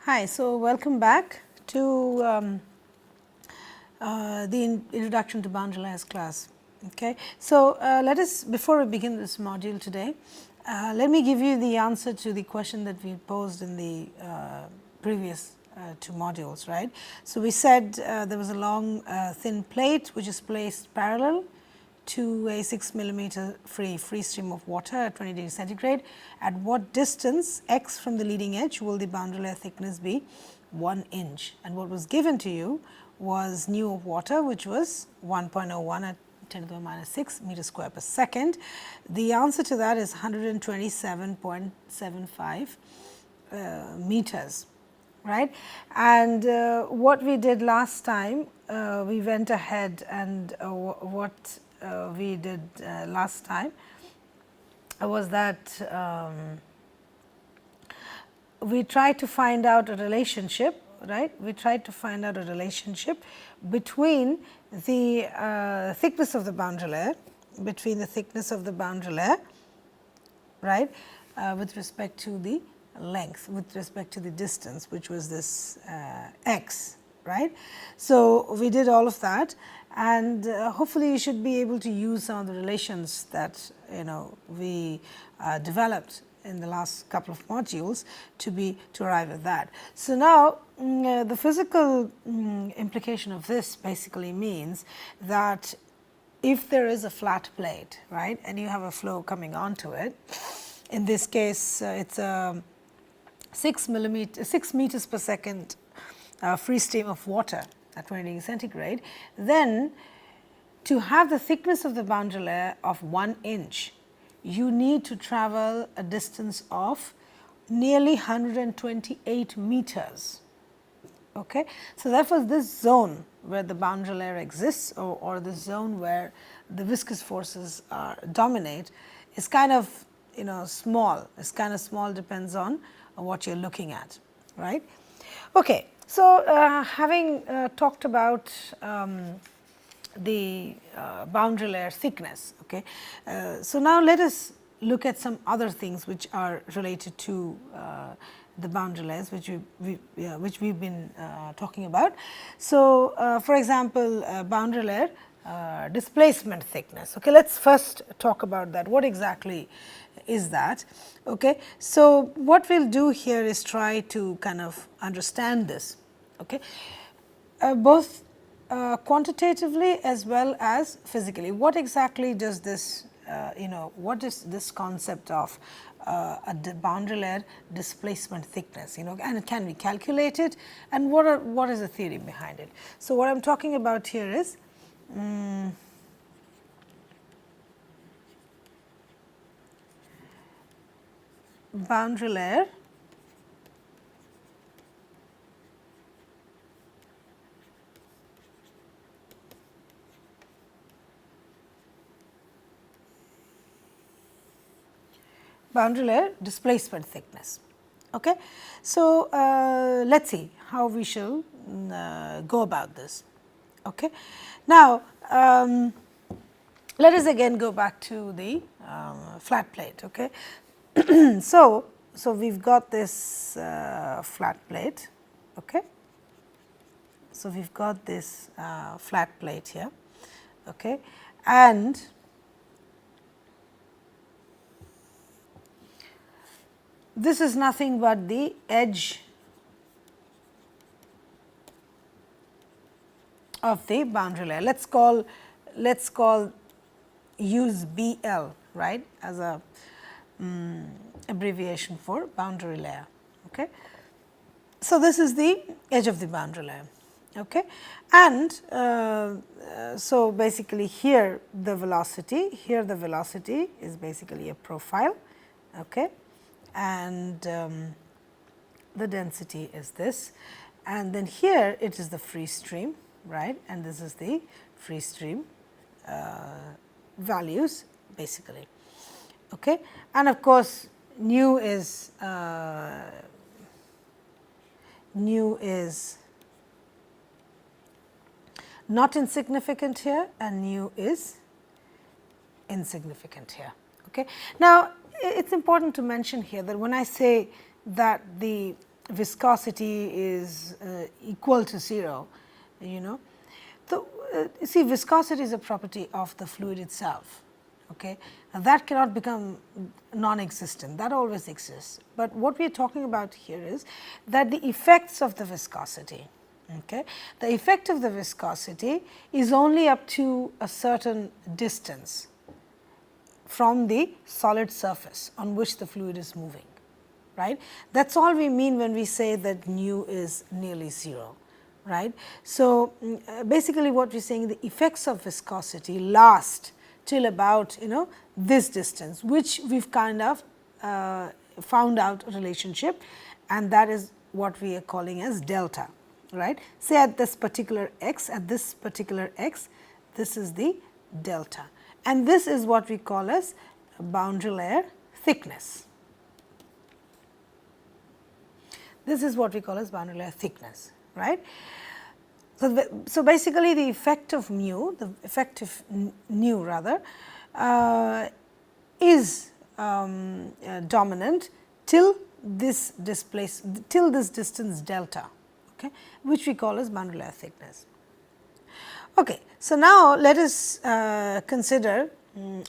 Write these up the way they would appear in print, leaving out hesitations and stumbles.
Hi, so welcome back to the introduction to boundary layers class. Okay, so let us, before we begin this module today, let me give you the answer to the question that we posed in the previous two modules, right. So we said there was a long thin plate which is placed parallel to a 6 millimeter free stream of water at 20 degrees centigrade. At what distance x from the leading edge will the boundary layer thickness be? 1 inch. And what was given to you was nu of water, which was 1.01 at 10 to the minus 6 meters square per second. The answer to that is 127.75 meters, right. And what we did last time, we went ahead and what we did last time was that we tried to find out a relationship, right. We tried to find out a relationship between the thickness of the boundary layer, right, with respect to the length, with respect to the distance, which was this x, right. So we did all of that, and hopefully you should be able to use some of the relations that we developed in the last couple of modules to arrive at that. So now the physical implication of this basically means that if there is a flat plate, right, and you have a flow coming onto it, in this case it's a 6 meters per second free stream of water at 20 degrees centigrade, then to have the thickness of the boundary layer of 1 inch, you need to travel a distance of nearly 128 meters. Okay. So therefore, this zone where the boundary layer exists, or the zone where the viscous forces dominate, is kind of small. It's kind of small, depends on what you're looking at, right. Okay. So having talked about the boundary layer thickness, okay. So now let us look at some other things which are related to the boundary layers, which we've been talking about. So for example, boundary layer displacement thickness. Okay, let's first talk about that. What exactly is that? Okay, so what we'll do here is try to kind of understand this. Okay, both quantitatively as well as physically. What exactly does this, what is this concept of a boundary layer displacement thickness, and it can be calculated, and what is the theory behind it? So what I'm talking about here is boundary layer displacement thickness. Okay. So let's see how we shall go about this. Okay. Now let us again go back to the flat plate. Okay. So we've got this flat plate. Okay. So we've got this flat plate here. Okay. And this is nothing but the edge of the boundary layer. Let's use BL, right, as a abbreviation for boundary layer. Okay. So this is the edge of the boundary layer. Okay. And so basically here the velocity is basically a profile. Okay. And the density is this, and then here it is the free stream, right, and this is the free stream values basically. Okay. And of course, nu is not insignificant here, and nu is insignificant here. Okay. Now, it's important to mention here that when I say that the viscosity is equal to 0, you know. So, see, viscosity is a property of the fluid itself, okay. Now, that cannot become non-existent, that always exists. But what we are talking about here is that the effects of the viscosity, okay, the effect of the viscosity is only up to a certain distance from the solid surface on which the fluid is moving, right. That is all we mean when we say that nu is nearly 0. Right. So, basically what we are saying, the effects of viscosity last till about, you know, this distance, which we have kind of found out a relationship, and that is what we are calling as delta, right. Say at this particular x, this is the delta, and this is what we call as boundary layer thickness. This is what we call as boundary layer thickness, right. So, basically the effect of mu, the effect of nu rather, is dominant till this distance delta, okay, which we call as boundary layer thickness. Okay. So, now let us consider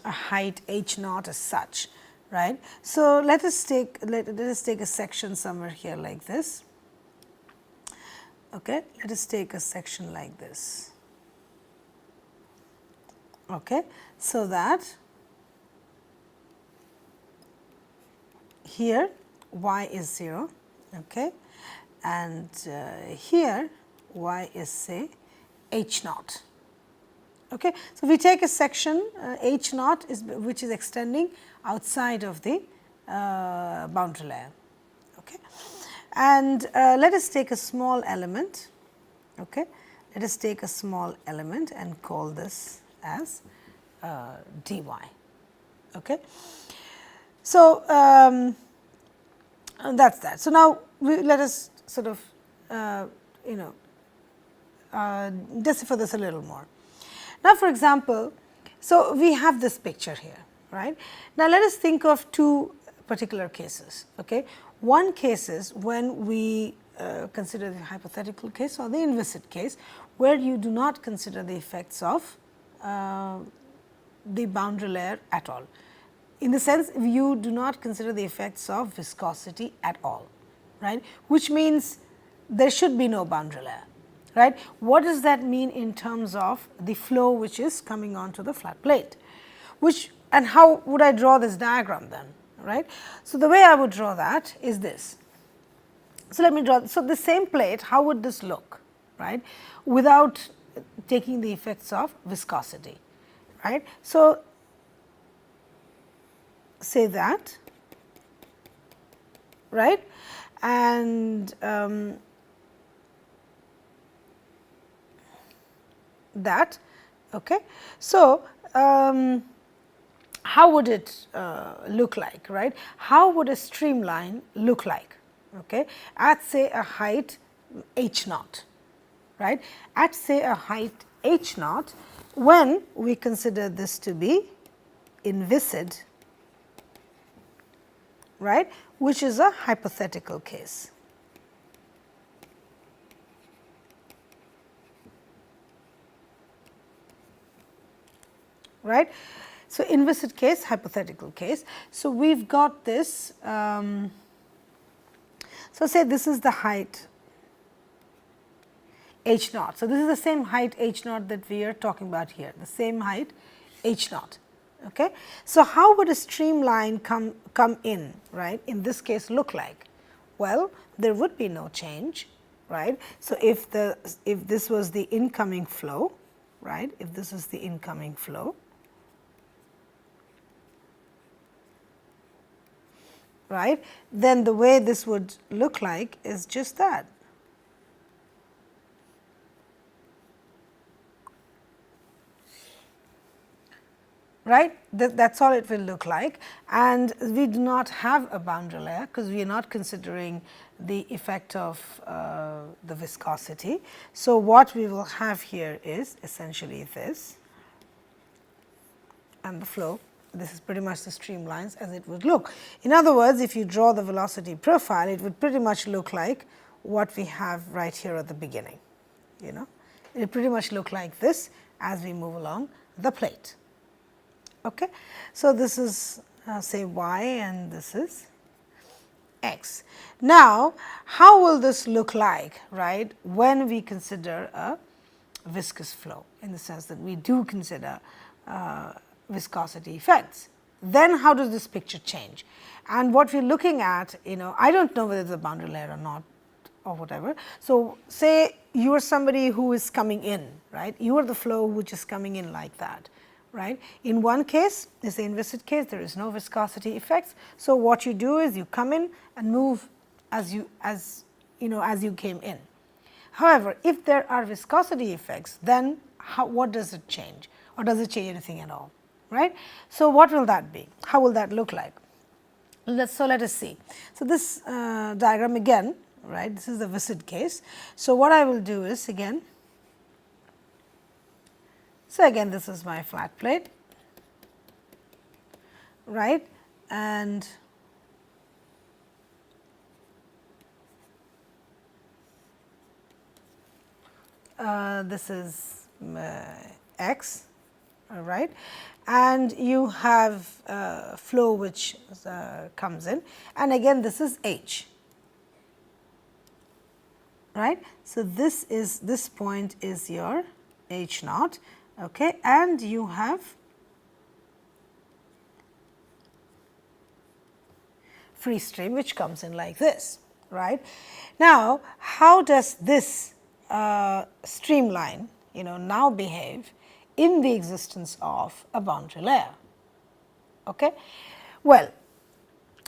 a height h naught as such, right. So, let us take a section somewhere here like this. Okay, let us take a section like this. Okay, so that here y is 0, okay, and here y is say h naught. Okay, so we take a section h naught which is extending outside of the boundary layer. Okay. And let us take a small element, okay. Let us take a small element and call this as dy, okay. So, that is that. So, now let us sort of decipher this a little more. Now, for example, so we have this picture here, right. Now, let us think of two particular cases, okay. One case is when we consider the hypothetical case or the inviscid case, where you do not consider the effects of the boundary layer at all. In the sense, you do not consider the effects of viscosity at all, right, which means there should be no boundary layer, right. What does that mean in terms of the flow which is coming onto the flat plate, which, and how would I draw this diagram then? Right. So, the way I would draw that is this. So, let me draw. So, the same plate, how would this look, right, without taking the effects of viscosity, right. So, say that, right, and that, okay. So, how would it look like, right? How would a streamline look like, okay, at say a height h naught, right? At say a height h naught, when we consider this to be inviscid, right, which is a hypothetical case. Right. So, inviscid case, hypothetical case. So, we have got this. So, say this is the height h naught. So, this is the same height h naught that we are talking about here, the same height h naught. Okay. So, how would a streamline come in, right, in this case look like? Well, there would be no change, right. So, if this was the incoming flow, right, if this is the incoming flow, right, then the way this would look like is just that. Right, that is all it will look like, and we do not have a boundary layer because we are not considering the effect of the viscosity. So, what we will have here is essentially this, and the flow This is pretty much the streamlines as it would look. In other words, if you draw the velocity profile, it would pretty much look like what we have right here at the beginning. You know, it will pretty much look like this as we move along the plate. Okay. So, this is say y and this is x. Now, how will this look like, right, when we consider a viscous flow, in the sense that we do consider viscosity effects? Then how does this picture change? And what we are looking at, you know, I do not know whether it is a boundary layer or not or whatever. So, say you are somebody who is coming in, right, you are the flow which is coming in like that. Right. In one case, is the inviscid case, there is no viscosity effects. So, what you do is you come in and move as you came in. However, if there are viscosity effects, then what does it change, or does it change anything at all, right? So, what will that be? How will that look like? So, let us see. So, this diagram again, right, this is the viscid case. So, what I will do is again, so again this is my flat plate, right, and this is x, right, and you have flow which comes in, and again this is h, right. So, this point is your h naught, okay, and you have free stream which comes in like this, right. Now, how does this streamline, you know, now behave in the existence of a boundary layer? Okay. Well,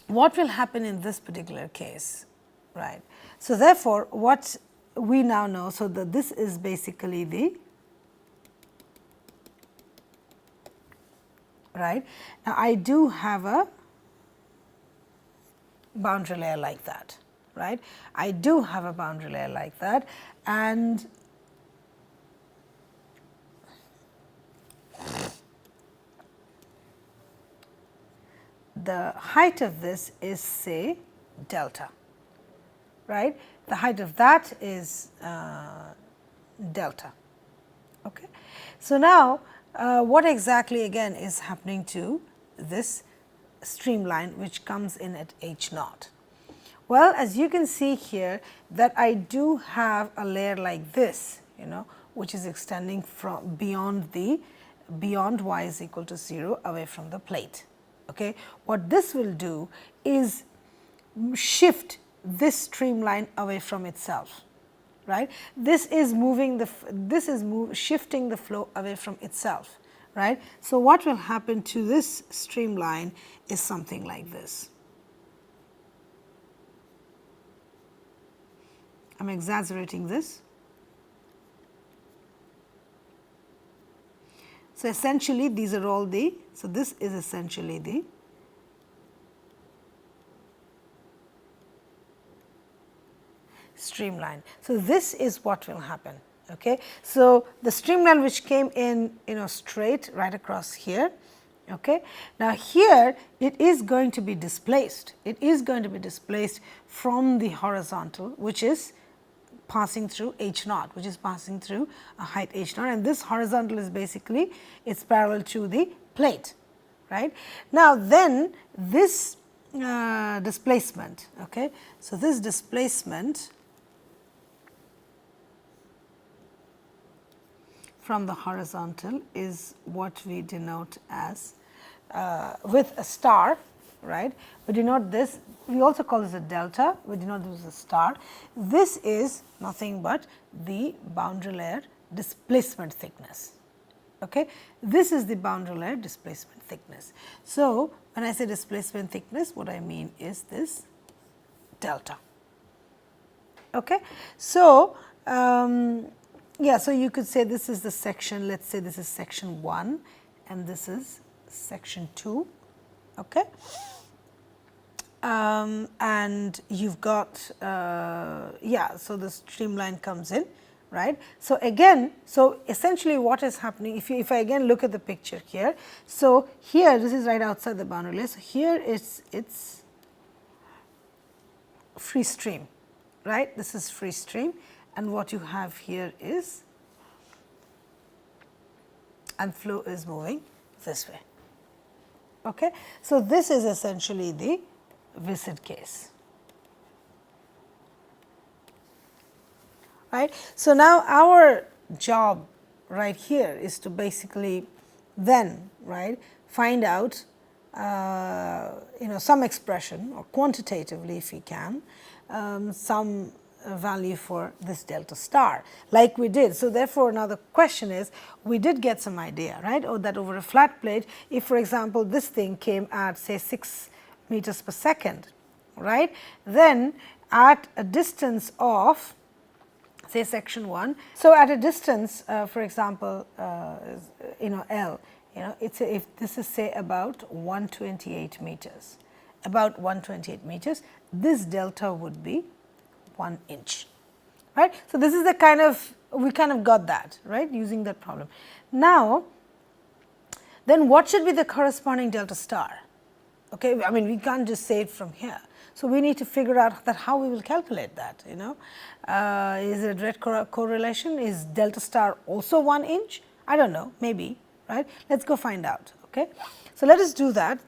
what will happen in this particular case, right? So, therefore, what we now know, so that this is basically the right. Now, I do have a boundary layer like that, right. I do have a boundary layer like that, and the height of this is, say, delta, right. The height of that is delta. Okay. So, now what exactly again is happening to this streamline which comes in at h naught? Well, as you can see here that I do have a layer like this, you know, which is extending from beyond y is equal to 0 away from the plate. Okay. What this will do is shift this streamline away from itself, right. This is moving shifting the flow away from itself, right. So, what will happen to this streamline is something like this. I am exaggerating this. So, essentially these are all so this is essentially the streamline. So, this is what will happen. Okay. So, the streamline which came in, you know, straight right across here. Okay. Now, here it is going to be displaced. It is going to be displaced from the horizontal, which is passing through h naught, which is passing through a height h naught, and this horizontal is basically it's parallel to the plate, right. Now, then this displacement, okay. So, this displacement from the horizontal is what we denote as with a star, right. We denote this, we also call this a delta, we denote this as a star. This is nothing but the boundary layer displacement thickness. Okay. This is the boundary layer displacement thickness. So, when I say displacement thickness, what I mean is this delta. Okay. So, yeah, so you could say this is the section, let us say this is section 1 and this is section 2. Okay. And you have got, yeah, so the streamline comes in right. So, again, so essentially what is happening, if I again look at the picture here, so here this is right outside the boundary layer, so here it's free stream, right, this is free stream, and what you have here is, and flow is moving this way. Okay. So, this is essentially the viscid case. Right. So, now our job right here is to basically then, right, find out some expression, or quantitatively if we can, some value for this delta star, like we did. So, therefore, now the question is, we did get some idea, right, or that over a flat plate, if for example, this thing came at say 6 meters per second, right, then at a distance of say section 1. So, at a distance for example, L, it's if this is say about 128 meters, about 128 meters, this delta would be 1 inch, right. So, this is the kind of, we kind of got that, right, using that problem. Now, then what should be the corresponding delta star? Okay, I mean, we can't just say it from here. So, we need to figure out that how we will calculate that, is it a direct correlation? Is delta star also 1 inch? I do not know, maybe, right. Let us go find out. Okay. So, let us do that,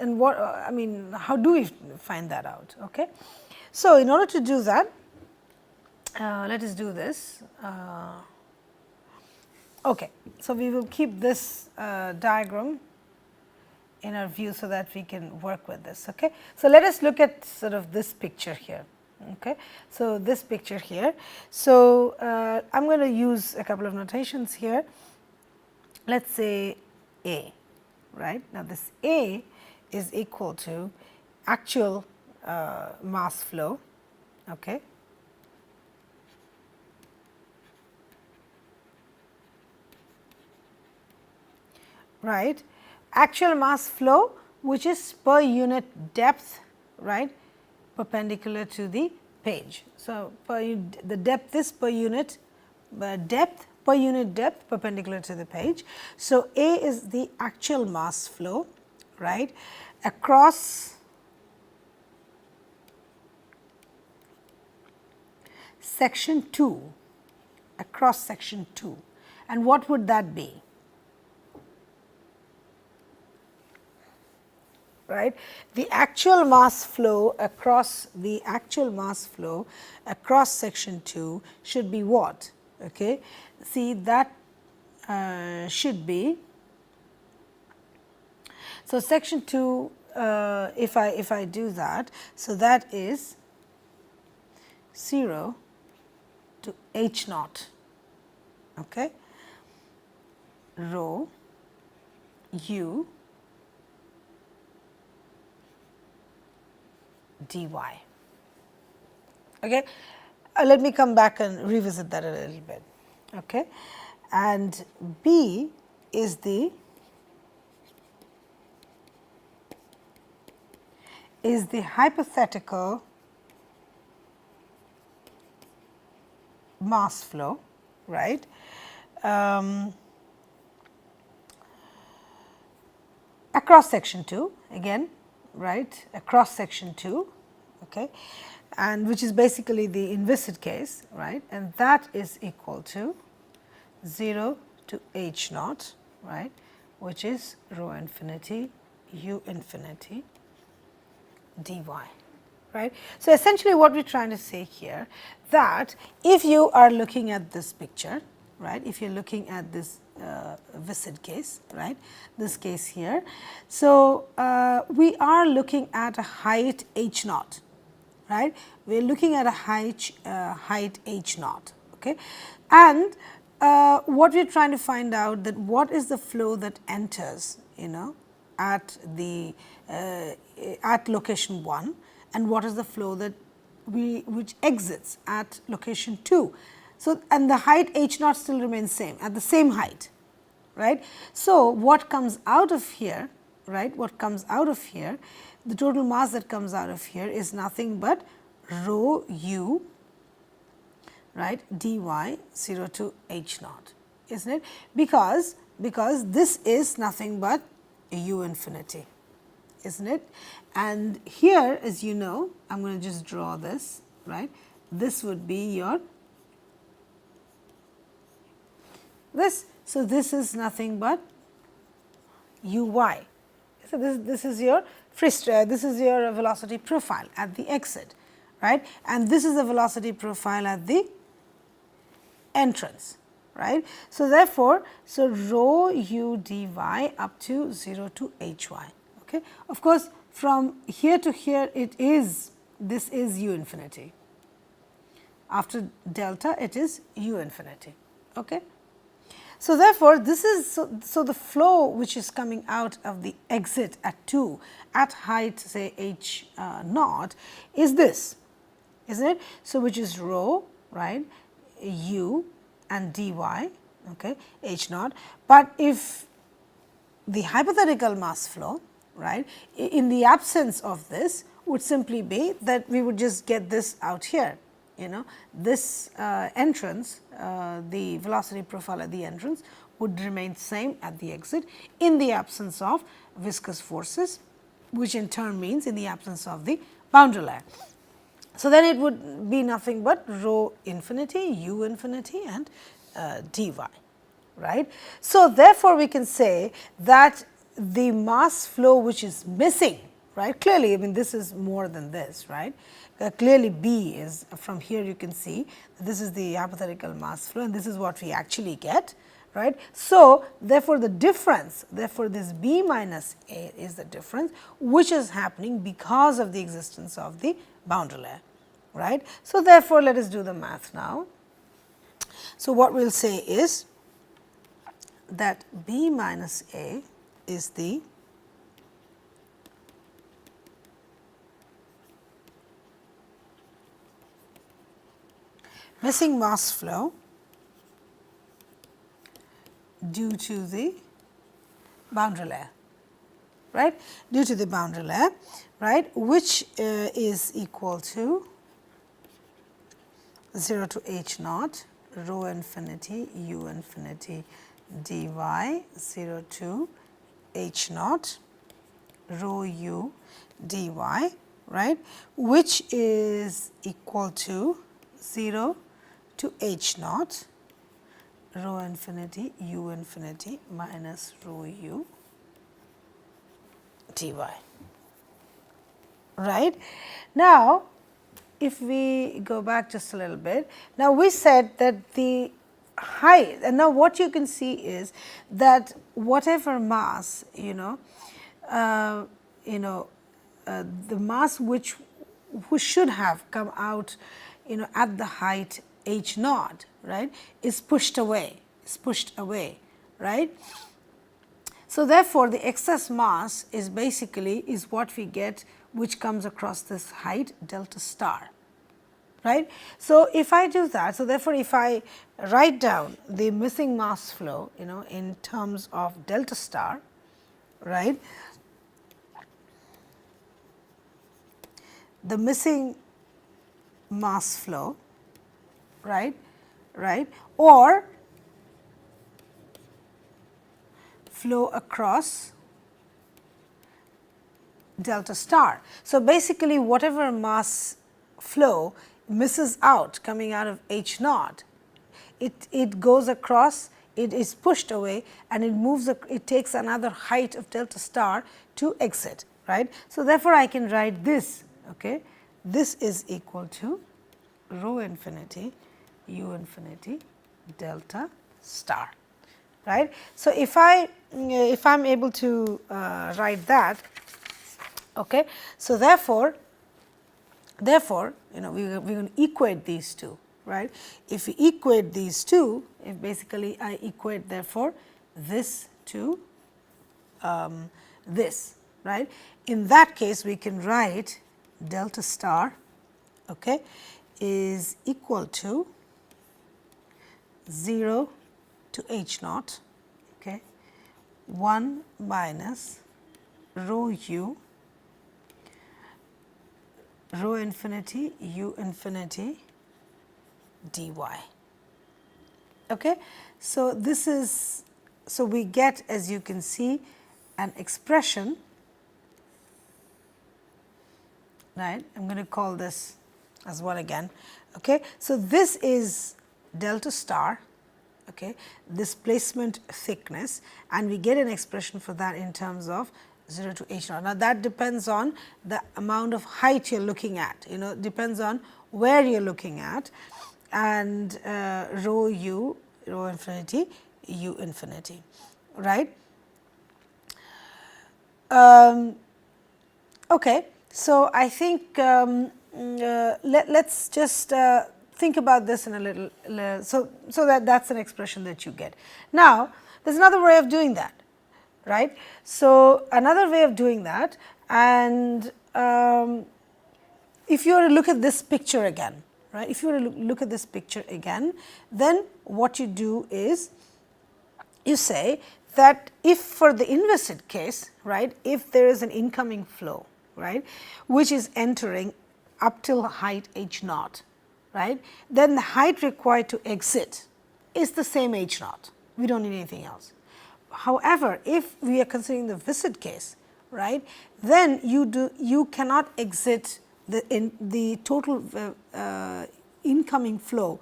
and what, I mean, how do we find that out? Okay. So, in order to do that, let us do this. Okay. So, we will keep this diagram in our view, so that we can work with this. Okay. So, let us look at sort of this picture here. Okay. So, this picture here. So, I am going to use a couple of notations here. Let us say A, right. Now, this A is equal to actual mass flow. Okay. Right. Actual mass flow, which is per unit depth, right, perpendicular to the page. So, the depth is per unit depth perpendicular to the page. So, A is the actual mass flow, right, across section 2, across section 2, and what would that be? Right. The actual mass flow across section 2 should be what? Okay. See, that should be, so section 2, if I do that, so that is 0 to h naught, okay, rho u dy. Okay. Let me come back and revisit that a little bit. Okay. And B is the hypothetical mass flow, right, across section 2 again, right, across section 2, okay, and which is basically the inviscid case, right, and that is equal to 0 to h naught, right, which is rho infinity u infinity dy. Right. So, essentially what we are trying to say here, that if you are looking at this picture, right, if you are looking at this viscid case, right, this case here. So, we are looking at a height h naught, right, we are looking at a height h naught, okay, and what we are trying to find out, that what is the flow that enters, at the at location 1, and what is the flow that which exits at location 2. So, and the height h naught still remains same at the same height, right. So, what comes out of here, right, what comes out of here, the total mass that comes out of here is nothing but rho u right, dy 0 to h naught, isn't it? Because this is nothing but u infinity, isn't it? And here, as you know, I am going to just draw this, right. This would be your this. So, this is nothing but uy. So, this is your this is your velocity profile at the exit, right, and this is the velocity profile at the entrance, right. So, therefore, so rho u dy up to 0 to h y. Okay. Of course, from here to here it is, this is u infinity. After delta it is u infinity. Okay. So, therefore, this is so the flow which is coming out of the exit at 2 at height say h naught is this, isn't it? So, which is rho, right, u and dy, okay, h naught. But if the hypothetical mass flow, right, in the absence of this would simply be that we would just get this out here. You know, this entrance, the velocity profile at the entrance would remain same at the exit in the absence of viscous forces, which in turn means in the absence of the boundary layer. So, then it would be nothing but rho infinity, u infinity and dy, right. So, therefore, we can say that the mass flow which is missing, right, clearly I mean this is more than this, right. Clearly B is, from here you can see this is the hypothetical mass flow and this is what we actually get, right. So, therefore, the difference, therefore, this B minus A is the difference which is happening because of the existence of the boundary layer, right. So, therefore, let us do the math now. So, what we will say is that B minus A is the missing mass flow due to the boundary layer, right, due to the boundary layer, right, which is equal to 0 to h naught rho infinity u infinity dy 0 to h naught rho u dy, right, which is equal to 0 to h naught rho infinity u infinity minus rho u dy, right. Now, if we go back just a little bit, now we said that the height, and now what you can see is that whatever mass, the mass which should have come out, at the height h naught, right, is pushed away, right. So, therefore, the excess mass is basically is what we get which comes across this height delta star, right. So, if I do that, so therefore, if I write down the missing mass flow, in terms of delta star, right, the missing mass flow, right, or flow across delta star. So, basically whatever mass flow misses out coming out of h naught, it goes across, it is pushed away and it moves, it takes another height of delta star to exit, right. So, therefore, I can write this, okay, this is equal to rho infinity u infinity delta star, right. So, if I am able to write that, okay. So, therefore, we are going to equate these two, right. If we equate these two, if basically I equate therefore this to this, right. In that case, we can write delta star, okay, is equal to 0 to h naught, okay, 1 minus rho u rho infinity u infinity dy. Okay. So, this is, so we get, as you can see, an expression, right. I am going to call this as one again. Okay. So, this is delta star, okay, displacement thickness, and we get an expression for that in terms of 0 to h naught. Now, that depends on the amount of height you are looking at, depends on where you are looking at, and rho u, rho infinity, u infinity, right. Okay. So, I think let us just think about this in a little, so that is an expression that you get. Now, there is another way of doing that, right. So, another way of doing that, and if you were to look at this picture again, right, if you were to look at this picture again, then what you do is you say that if for the inviscid case, right, if there is an incoming flow, right, which is entering up till height h naught, right, then the height required to exit is the same h naught. We do not need anything else. However, if we are considering the viscid case, right, then you cannot exit the total incoming flow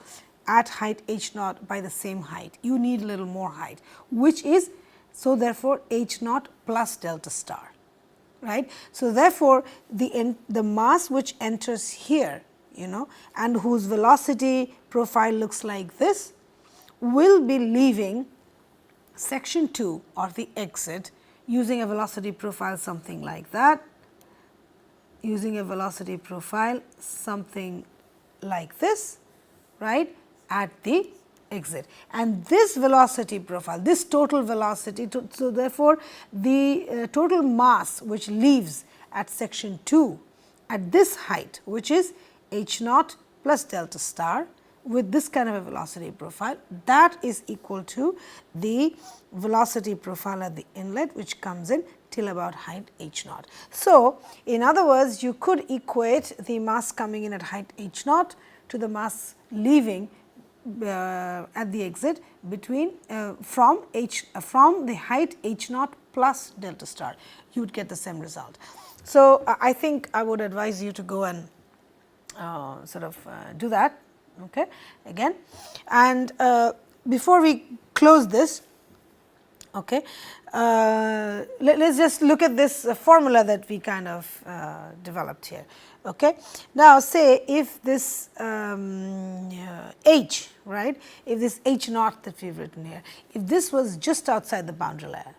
at height h naught by the same height. You need a little more height, which is, so therefore, h naught plus delta star, right. So, therefore, the mass which enters here, and whose velocity profile looks like this, will be leaving section 2 or the exit using a velocity profile something like that, using a velocity profile something like this, right, at the exit. And this velocity profile, this total velocity, so therefore, the total mass which leaves at section 2 at this height, which is h naught plus delta star with this kind of a velocity profile, that is equal to the velocity profile at the inlet, which comes in till about height h naught. So, in other words, you could equate the mass coming in at height h naught to the mass leaving at the exit between from the height h naught plus delta star, you would get the same result. So, I think I would advise you to go and sort of do that, okay, again. And before we close this, okay, let us just look at this formula that we kind of developed here. Okay. Now, say if this h, right, if this h naught that we have written here, if this was just outside the boundary layer,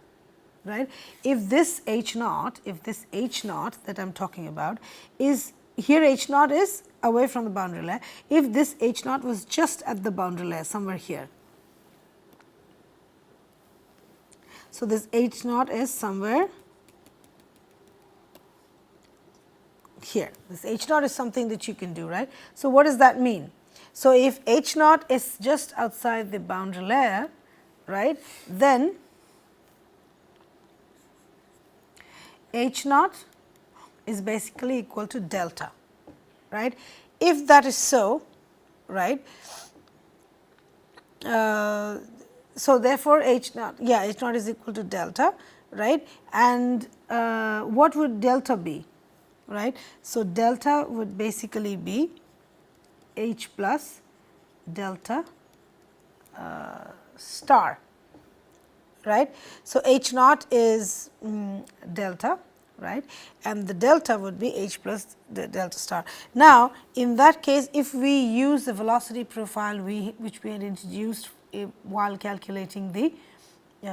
right, if this h naught that I am talking about is here, h naught is away from the boundary layer, if this h naught was just at the boundary layer somewhere here. So, this h naught is somewhere here, this h naught is something that you can do, right. So, what does that mean? So, if h naught is just outside the boundary layer, right, then h naught is basically equal to delta, right. If that is so, right, so therefore, h naught, h naught is equal to delta, right, and what would delta be, right. So, delta would basically be h plus delta star, right. So, h naught is delta, right, and the delta would be h plus the delta star. Now, in that case, if we use the velocity profile which we had introduced while calculating the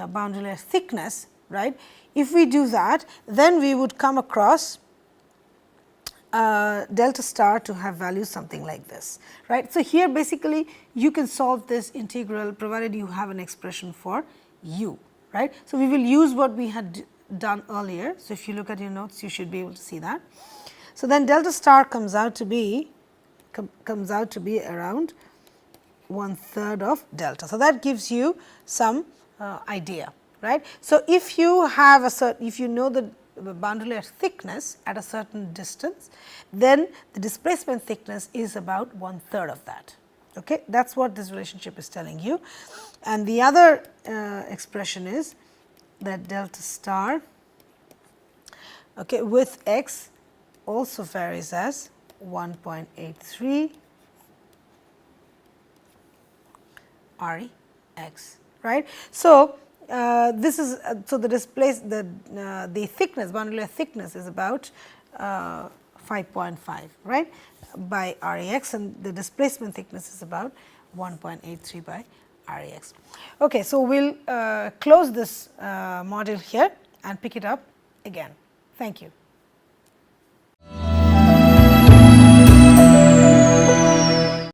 boundary layer thickness, right, if we do that, then we would come across delta star to have values something like this, right. So, here basically you can solve this integral provided you have an expression for u, right. So, we will use what we had done earlier. So, if you look at your notes, you should be able to see that. So, then delta star comes out to be around 1/3 of delta. So, that gives you some idea, right. So, if you have if you know the boundary layer thickness at a certain distance, then the displacement thickness is about 1/3 of that, Okay, that is what this relationship is telling you. And the other expression is that delta star, okay, with x also varies as 1.83 REx, right. So, this is so the the thickness, boundary thickness is about 5.5, right, by REx, and the displacement thickness is about 1.83 by REx. Okay, so we will close this module here and pick it up again. Thank you.